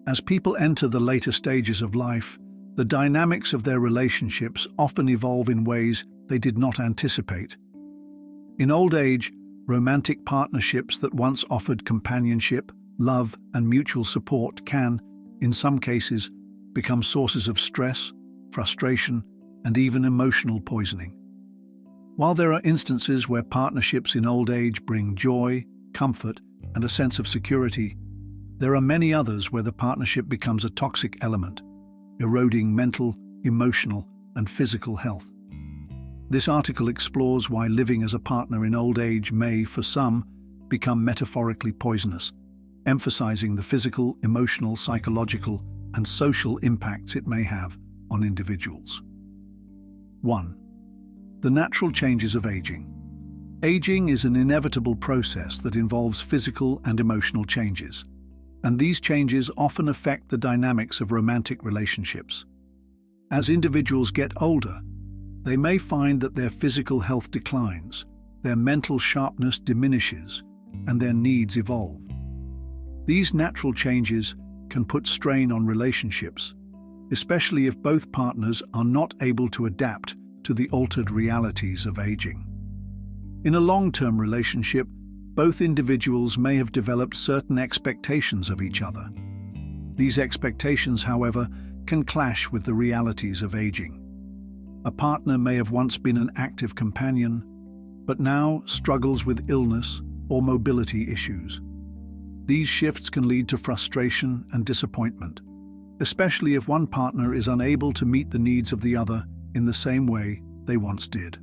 As people enter the later stages of life, the dynamics of their relationships often evolve in ways they did not anticipate. In old age, romantic partnerships that once offered companionship, love, and mutual support can, in some cases, become sources of stress, frustration, and even emotional poisoning. While there are instances where partnerships in old age bring joy, comfort, and a sense of security, there are many others where the partnership becomes a toxic element, eroding mental, emotional, and physical health. This article explores why living as a partner in old age may, for some, become metaphorically poisonous, emphasizing the physical, emotional, psychological, and social impacts it may have on individuals. 1. The natural changes of aging. Aging is an inevitable process that involves physical and emotional changes, and these changes often affect the dynamics of romantic relationships. As individuals get older, they may find that their physical health declines, their mental sharpness diminishes, and their needs evolve. These natural changes can put strain on relationships, especially if both partners are not able to adapt to the altered realities of aging. In a long-term relationship, both individuals may have developed certain expectations of each other. These expectations, however, can clash with the realities of aging. A partner may have once been an active companion, but now struggles with illness or mobility issues. These shifts can lead to frustration and disappointment, especially if one partner is unable to meet the needs of the other in the same way they once did.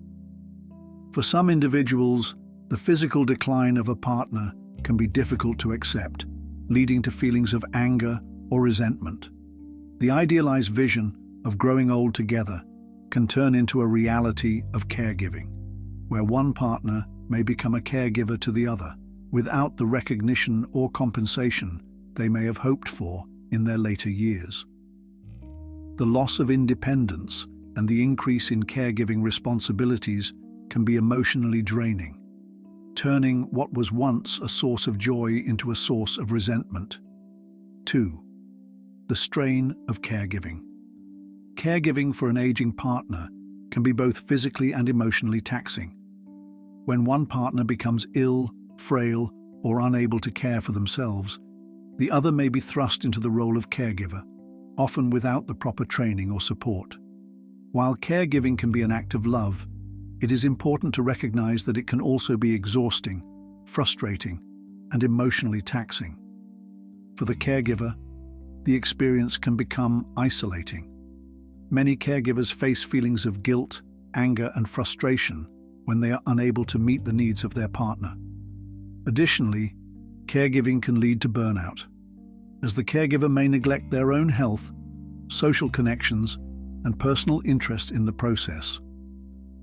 For some individuals, the physical decline of a partner can be difficult to accept, leading to feelings of anger or resentment. The idealized vision of growing old together can turn into a reality of caregiving, where one partner may become a caregiver to the other without the recognition or compensation they may have hoped for in their later years. The loss of independence and the increase in caregiving responsibilities can be emotionally draining, turning what was once a source of joy into a source of resentment. 2. The strain of caregiving. Caregiving for an aging partner can be both physically and emotionally taxing. When one partner becomes ill, frail, or unable to care for themselves, the other may be thrust into the role of caregiver, often without the proper training or support. While caregiving can be an act of love, it is important to recognize that it can also be exhausting, frustrating, and emotionally taxing. For the caregiver, the experience can become isolating. Many caregivers face feelings of guilt, anger, and frustration when they are unable to meet the needs of their partner. Additionally, caregiving can lead to burnout, as the caregiver may neglect their own health, social connections, and personal interest in the process.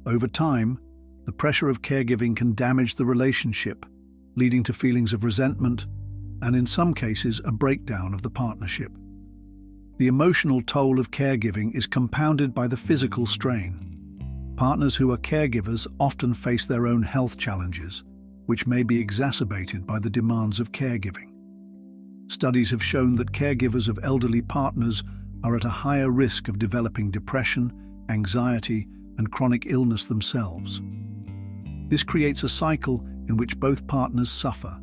Over time, the pressure of caregiving can damage the relationship, leading to feelings of resentment and, in some cases, a breakdown of the partnership. The emotional toll of caregiving is compounded by the physical strain. Partners who are caregivers often face their own health challenges, which may be exacerbated by the demands of caregiving. Studies have shown that caregivers of elderly partners are at a higher risk of developing depression, anxiety, and chronic illness themselves. This creates a cycle in which both partners suffer,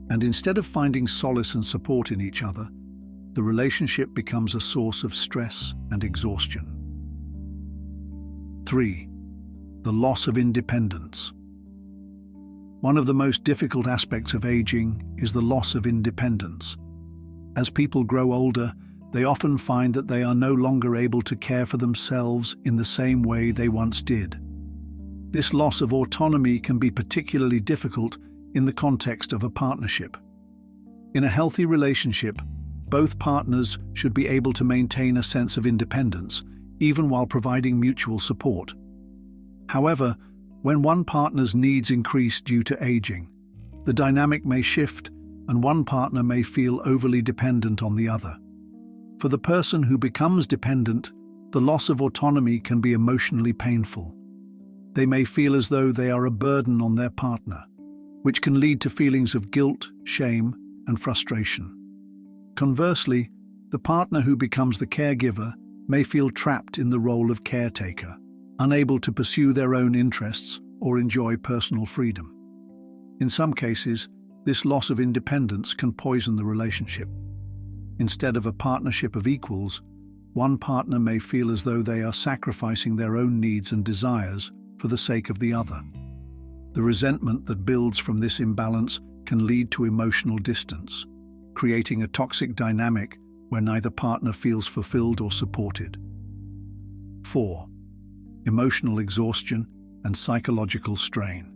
and instead of finding solace and support in each other, the relationship becomes a source of stress and exhaustion. 3. The loss of independence. One of the most difficult aspects of aging is the loss of independence. As people grow older, they often find that they are no longer able to care for themselves in the same way they once did. This loss of autonomy can be particularly difficult in the context of a partnership. In a healthy relationship, both partners should be able to maintain a sense of independence, even while providing mutual support. However, when one partner's needs increase due to aging, the dynamic may shift and one partner may feel overly dependent on the other. For the person who becomes dependent, the loss of autonomy can be emotionally painful. They may feel as though they are a burden on their partner, which can lead to feelings of guilt, shame, and frustration. Conversely, The partner who becomes the caregiver may feel trapped in the role of caretaker, unable to pursue their own interests or enjoy personal freedom. In some cases, this loss of independence can poison the relationship. Instead of a partnership of equals, one partner may feel as though they are sacrificing their own needs and desires for the sake of the other. The resentment that builds from this imbalance can lead to emotional distance, creating a toxic dynamic where neither partner feels fulfilled or supported. 4. Emotional exhaustion and psychological strain.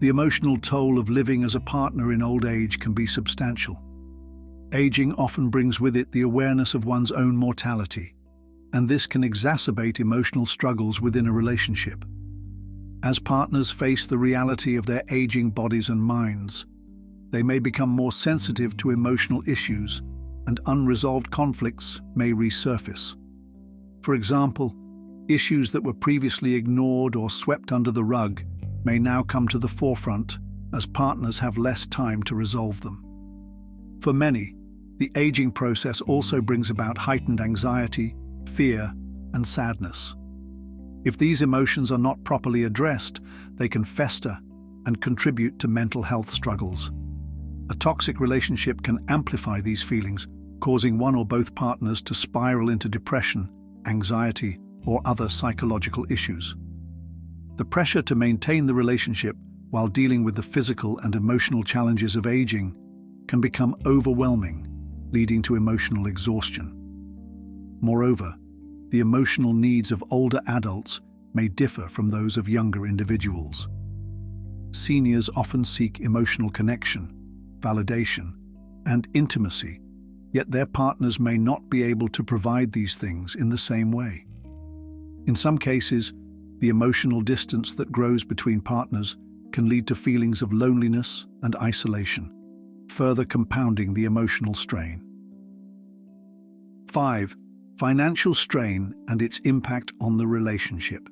The emotional toll of living as a partner in old age can be substantial. Aging often brings with it the awareness of one's own mortality, and this can exacerbate emotional struggles within a relationship. As partners face the reality of their aging bodies and minds, they may become more sensitive to emotional issues, and unresolved conflicts may resurface. For example, issues that were previously ignored or swept under the rug may now come to the forefront as partners have less time to resolve them. For many, the aging process also brings about heightened anxiety, fear, and sadness. If these emotions are not properly addressed, they can fester and contribute to mental health struggles. A toxic relationship can amplify these feelings, causing one or both partners to spiral into depression, anxiety, or other psychological issues. The pressure to maintain the relationship while dealing with the physical and emotional challenges of aging can become overwhelming, leading to emotional exhaustion. Moreover, the emotional needs of older adults may differ from those of younger individuals. Seniors often seek emotional connection, validation, and intimacy, yet their partners may not be able to provide these things in the same way. In some cases, the emotional distance that grows between partners can lead to feelings of loneliness and isolation, further compounding the emotional strain. 5. Financial strain and its impact on the relationship.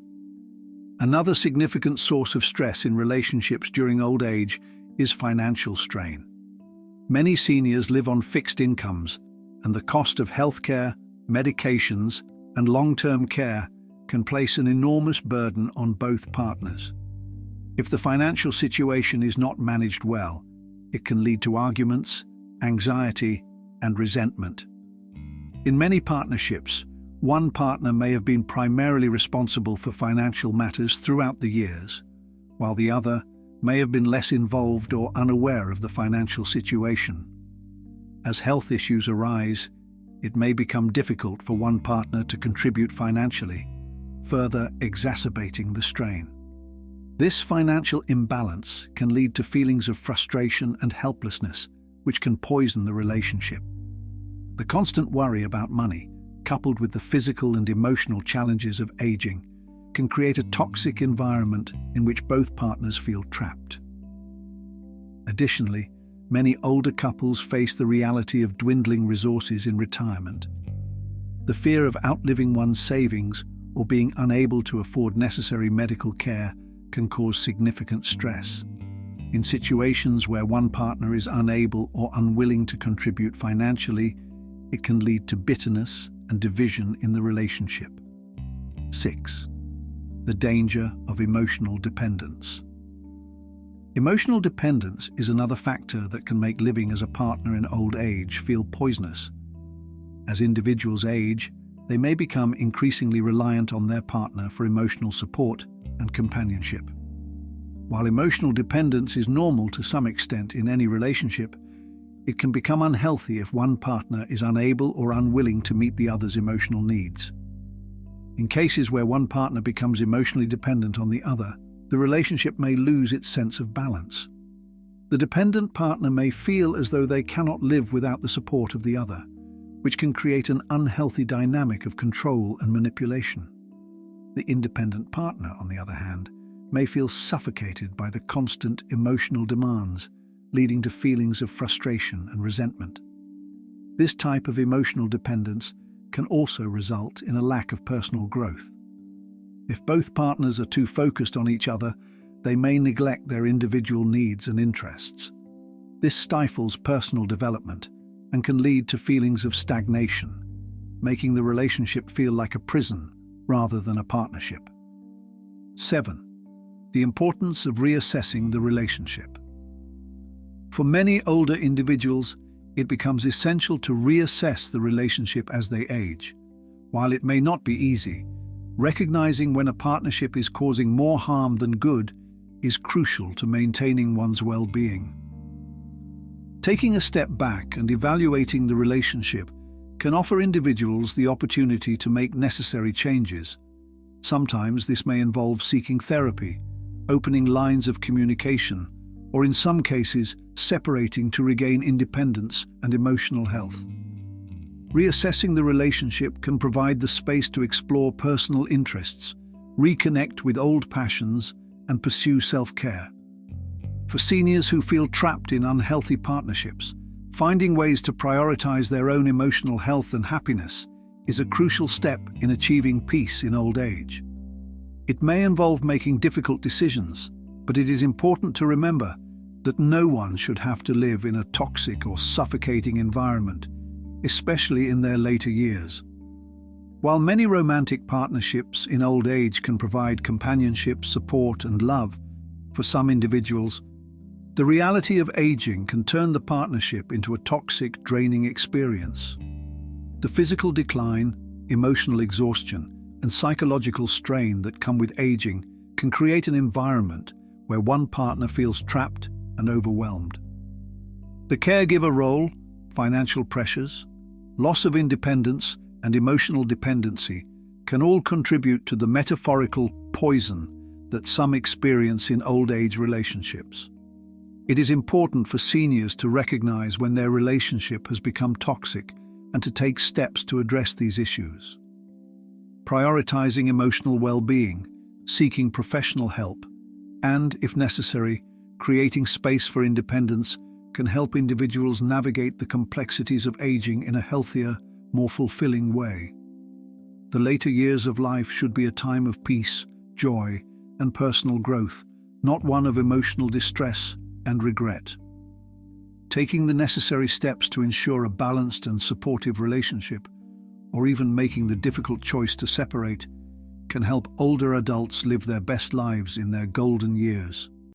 Another significant source of stress in relationships during old age is financial strain. Many seniors live on fixed incomes, and the cost of healthcare, medications, and long-term care can place an enormous burden on both partners. If the financial situation is not managed well, it can lead to arguments, anxiety, and resentment. In many partnerships, one partner may have been primarily responsible for financial matters throughout the years, while the other may have been less involved or unaware of the financial situation. As health issues arise, it may become difficult for one partner to contribute financially, further exacerbating the strain. This financial imbalance can lead to feelings of frustration and helplessness, which can poison the relationship. The constant worry about money, coupled with the physical and emotional challenges of aging, can create a toxic environment in which both partners feel trapped. Additionally, many older couples face the reality of dwindling resources in retirement. The fear of outliving one's savings or being unable to afford necessary medical care can cause significant stress. In situations where one partner is unable or unwilling to contribute financially, it can lead to bitterness and division in the relationship. 6. The danger of emotional dependence. Emotional dependence is another factor that can make living as a partner in old age feel poisonous. As individuals age, they may become increasingly reliant on their partner for emotional support and companionship. While emotional dependence is normal to some extent in any relationship, it can become unhealthy if one partner is unable or unwilling to meet the other's emotional needs. In cases where one partner becomes emotionally dependent on the other, the relationship may lose its sense of balance. The dependent partner may feel as though they cannot live without the support of the other, which can create an unhealthy dynamic of control and manipulation. The independent partner, on the other hand, may feel suffocated by the constant emotional demands, leading to feelings of frustration and resentment. This type of emotional dependence can also result in a lack of personal growth. If both partners are too focused on each other, they may neglect their individual needs and interests. This stifles personal development and can lead to feelings of stagnation, making the relationship feel like a prison rather than a partnership. 7. The importance of reassessing the relationship. For many older individuals, it becomes essential to reassess the relationship as they age. While it may not be easy, recognizing when a partnership is causing more harm than good is crucial to maintaining one's well-being. Taking a step back and evaluating the relationship can offer individuals the opportunity to make necessary changes. Sometimes this may involve seeking therapy, opening lines of communication, or in some cases, separating to regain independence and emotional health. Reassessing the relationship can provide the space to explore personal interests, reconnect with old passions, and pursue self-care. For seniors who feel trapped in unhealthy partnerships, finding ways to prioritize their own emotional health and happiness is a crucial step in achieving peace in old age. It may involve making difficult decisions, but it is important to remember that no one should have to live in a toxic or suffocating environment, especially in their later years. While many romantic partnerships in old age can provide companionship, support, and love, for some individuals, the reality of aging can turn the partnership into a toxic, draining experience. The physical decline, emotional exhaustion, and psychological strain that come with aging can create an environment where one partner feels trapped and overwhelmed. The caregiver role, financial pressures, loss of independence, and emotional dependency can all contribute to the metaphorical poison that some experience in old age relationships. It is important for seniors to recognize when their relationship has become toxic and to take steps to address these issues. Prioritizing emotional well-being, seeking professional help, and, if necessary, creating space for independence can help individuals navigate the complexities of aging in a healthier, more fulfilling way. The later years of life should be a time of peace, joy, and personal growth, not one of emotional distress and regret. Taking the necessary steps to ensure a balanced and supportive relationship, or even making the difficult choice to separate, can help older adults live their best lives in their golden years.